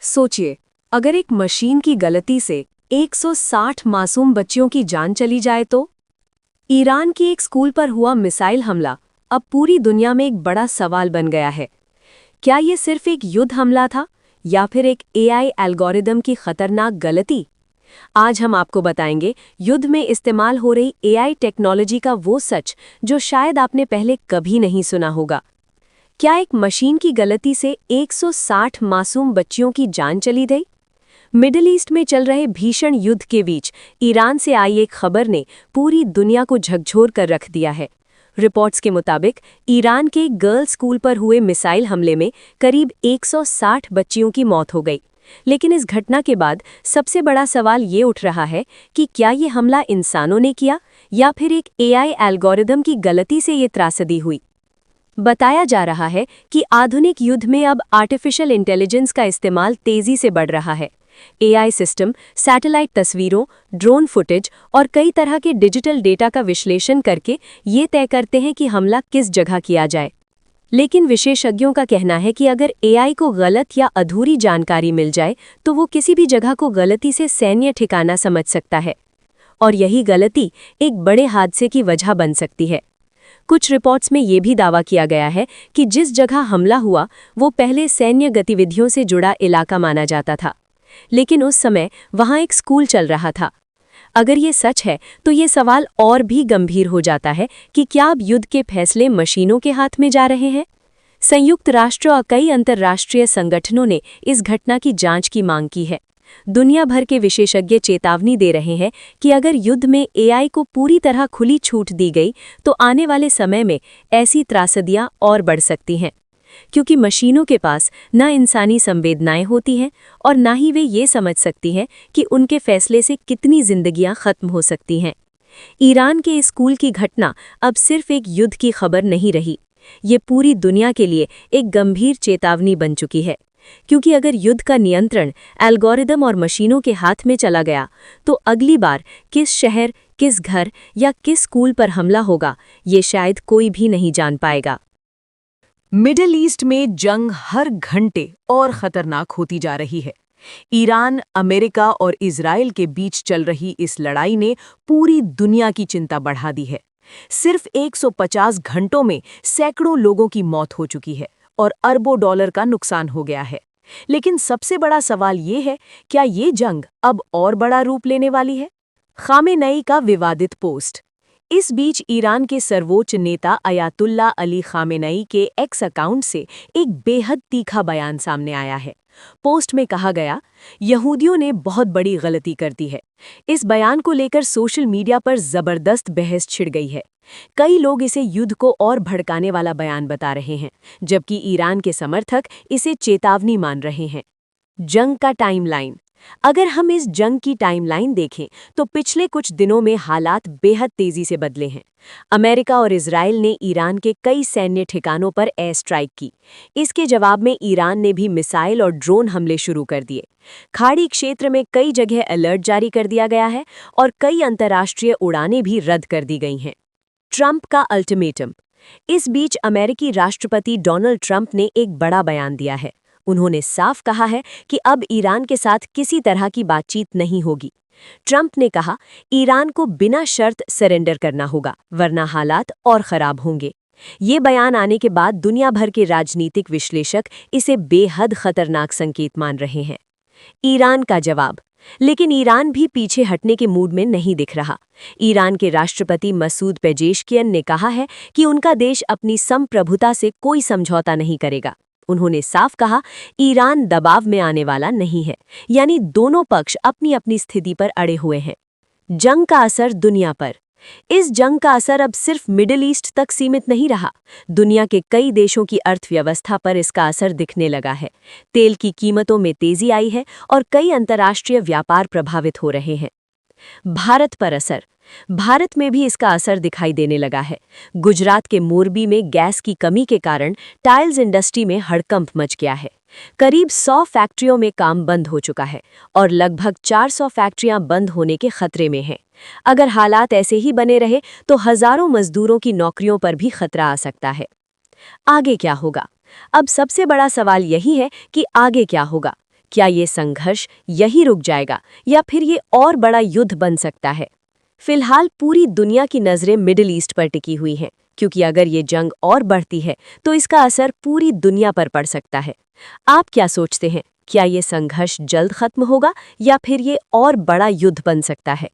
सोचिए, अगर एक मशीन की गलती से 160 मासूम बच्चियों की जान चली जाए तो? ईरान की एक स्कूल पर हुआ मिसाइल हमला अब पूरी दुनिया में एक बड़ा सवाल बन गया है। क्या ये सिर्फ एक युद्ध हमला था या फिर एक एआई एल्गोरिदम की खतरनाक गलती? आज हम आपको बताएंगे युद्ध में इस्तेमाल हो रही एआई टेक्नोलॉजी का वो सच जो शायद आपने पहले कभी नहीं सुना होगा। क्या एक मशीन की गलती से 160 मासूम बच्चियों की जान चली गई? मिडिल ईस्ट में चल रहे भीषण युद्ध के बीच ईरान से आई एक खबर ने पूरी दुनिया को झकझोर कर रख दिया है। रिपोर्ट्स के मुताबिक ईरान के गर्ल्स स्कूल पर हुए मिसाइल हमले में करीब 160 बच्चियों की मौत हो गई। लेकिन इस घटना के बाद सबसे बड़ा सवाल ये उठ रहा है कि क्या ये हमला इंसानों ने किया या फिर एक एआई एल्गोरिदम की गलती से ये त्रासदी हुई। बताया जा रहा है कि आधुनिक युद्ध में अब आर्टिफिशियल इंटेलिजेंस का इस्तेमाल तेजी से बढ़ रहा है। एआई सिस्टम सैटेलाइट तस्वीरों, ड्रोन फुटेज और कई तरह के डिजिटल डेटा का विश्लेषण करके ये तय करते हैं कि हमला किस जगह किया जाए। लेकिन विशेषज्ञों का कहना है कि अगर एआई को गलत या अधूरी जानकारी मिल जाए तो वो किसी भी जगह को गलती से सैन्य ठिकाना समझ सकता है, और यही गलती एक बड़े हादसे की वजह बन सकती है। कुछ रिपोर्ट्स में ये भी दावा किया गया है कि जिस जगह हमला हुआ वो पहले सैन्य गतिविधियों से जुड़ा इलाका माना जाता था, लेकिन उस समय वहां एक स्कूल चल रहा था। अगर ये सच है तो ये सवाल और भी गंभीर हो जाता है कि क्या अब युद्ध के फैसले मशीनों के हाथ में जा रहे हैं? संयुक्त राष्ट्र और कई अंतर्राष्ट्रीय संगठनों ने इस घटना की जांच की मांग की है। दुनिया भर के विशेषज्ञ चेतावनी दे रहे हैं कि अगर युद्ध में एआई को पूरी तरह खुली छूट दी गई तो आने वाले समय में ऐसी त्रासदियां और बढ़ सकती हैं, क्योंकि मशीनों के पास न इंसानी संवेदनाएं होती हैं और न ही वे ये समझ सकती हैं कि उनके फैसले से कितनी जिंदगियां खत्म हो सकती हैं। ईरान के इस स्कूल की घटना अब सिर्फ एक युद्ध की खबर नहीं रही, ये पूरी दुनिया के लिए एक गंभीर चेतावनी बन चुकी है। क्योंकि अगर युद्ध का नियंत्रण एल्गोरिदम और मशीनों के हाथ में चला गया तो अगली बार किस शहर, किस घर या किस स्कूल पर हमला होगा ये शायद कोई भी नहीं जान पाएगा। मिडिल ईस्ट में जंग हर घंटे और खतरनाक होती जा रही है। ईरान, अमेरिका और इजराइल के बीच चल रही इस लड़ाई ने पूरी दुनिया की चिंता बढ़ा दी है। सिर्फ 150 घंटों में सैकड़ों लोगों की मौत हो चुकी है और अरबों डॉलर का नुकसान हो गया है। लेकिन सबसे बड़ा सवाल ये है, क्या ये जंग अब और बड़ा रूप लेने वाली है? खामेनेई का विवादित पोस्ट। इस बीच ईरान के सर्वोच्च नेता अयातुल्ला अली खामेनेई के एक्स अकाउंट से एक बेहद तीखा बयान सामने आया है। पोस्ट में कहा गया, यहूदियों ने बहुत बड़ी गलती कर दी है। इस बयान को लेकर सोशल मीडिया पर जबरदस्त बहस छिड़ गई है। कई लोग इसे युद्ध को और भड़काने वाला बयान बता रहे हैं, जबकि ईरान के समर्थक इसे चेतावनी मान रहे हैं। जंग का टाइमलाइन। अगर हम इस जंग की टाइमलाइन देखें तो पिछले कुछ दिनों में हालात बेहद तेजी से बदले हैं। अमेरिका और इजराइल ने ईरान के कई सैन्य ठिकानों पर एयर स्ट्राइक की। इसके जवाब में ईरान ने भी मिसाइल और ड्रोन हमले शुरू कर दिए। खाड़ी क्षेत्र में कई जगह अलर्ट जारी कर दिया गया है और कई अंतर्राष्ट्रीय उड़ानें भी रद्द कर दी गई हैं। ट्रंप का अल्टीमेटम। इस बीच अमेरिकी राष्ट्रपति डोनाल्ड ट्रंप ने एक बड़ा बयान दिया है। उन्होंने साफ कहा है कि अब ईरान के साथ किसी तरह की बातचीत नहीं होगी। ट्रंप ने कहा, ईरान को बिना शर्त सरेंडर करना होगा, वरना हालात और खराब होंगे। ये बयान आने के बाद दुनिया भर के राजनीतिक विश्लेषक इसे बेहद खतरनाक संकेत मान रहे हैं। ईरान का जवाब। लेकिन ईरान भी पीछे हटने के मूड में नहीं दिख रहा। ईरान के राष्ट्रपति मसूद पेजेश्कियन ने कहा है कि उनका देश अपनी संप्रभुता से कोई समझौता नहीं करेगा। उन्होंने साफ कहा, ईरान दबाव में आने वाला नहीं है, यानी दोनों पक्ष अपनी अपनी स्थिति पर अड़े हुए हैं। जंग का असर दुनिया पर। इस जंग का असर अब सिर्फ मिडिल ईस्ट तक सीमित नहीं रहा। दुनिया के कई देशों की अर्थव्यवस्था पर इसका असर दिखने लगा है। तेल की कीमतों में तेजी आई है और कई अंतर्राष्ट्रीय व्यापार प्रभावित हो रहे हैं। भारत पर असर। भारत में भी इसका असर दिखाई देने लगा है। गुजरात के मोरबी में गैस की कमी के कारण टाइल्स इंडस्ट्री में हड़कंप मच गया है। करीब 100 फैक्ट्रियों में काम बंद हो चुका है और लगभग 400 फैक्ट्रियां बंद होने के खतरे में हैं। अगर हालात ऐसे ही बने रहे तो हजारों मजदूरों की नौकरियों पर भी खतरा आ सकता है। आगे क्या होगा? अब सबसे बड़ा सवाल यही है कि आगे क्या होगा। क्या ये संघर्ष यही रुक जाएगा या फिर ये और बड़ा युद्ध बन सकता है? फिलहाल पूरी दुनिया की नज़रें मिडिल ईस्ट पर टिकी हुई हैं, क्योंकि अगर ये जंग और बढ़ती है तो इसका असर पूरी दुनिया पर पड़ सकता है। आप क्या सोचते हैं? क्या ये संघर्ष जल्द खत्म होगा या फिर ये और बड़ा युद्ध बन सकता है?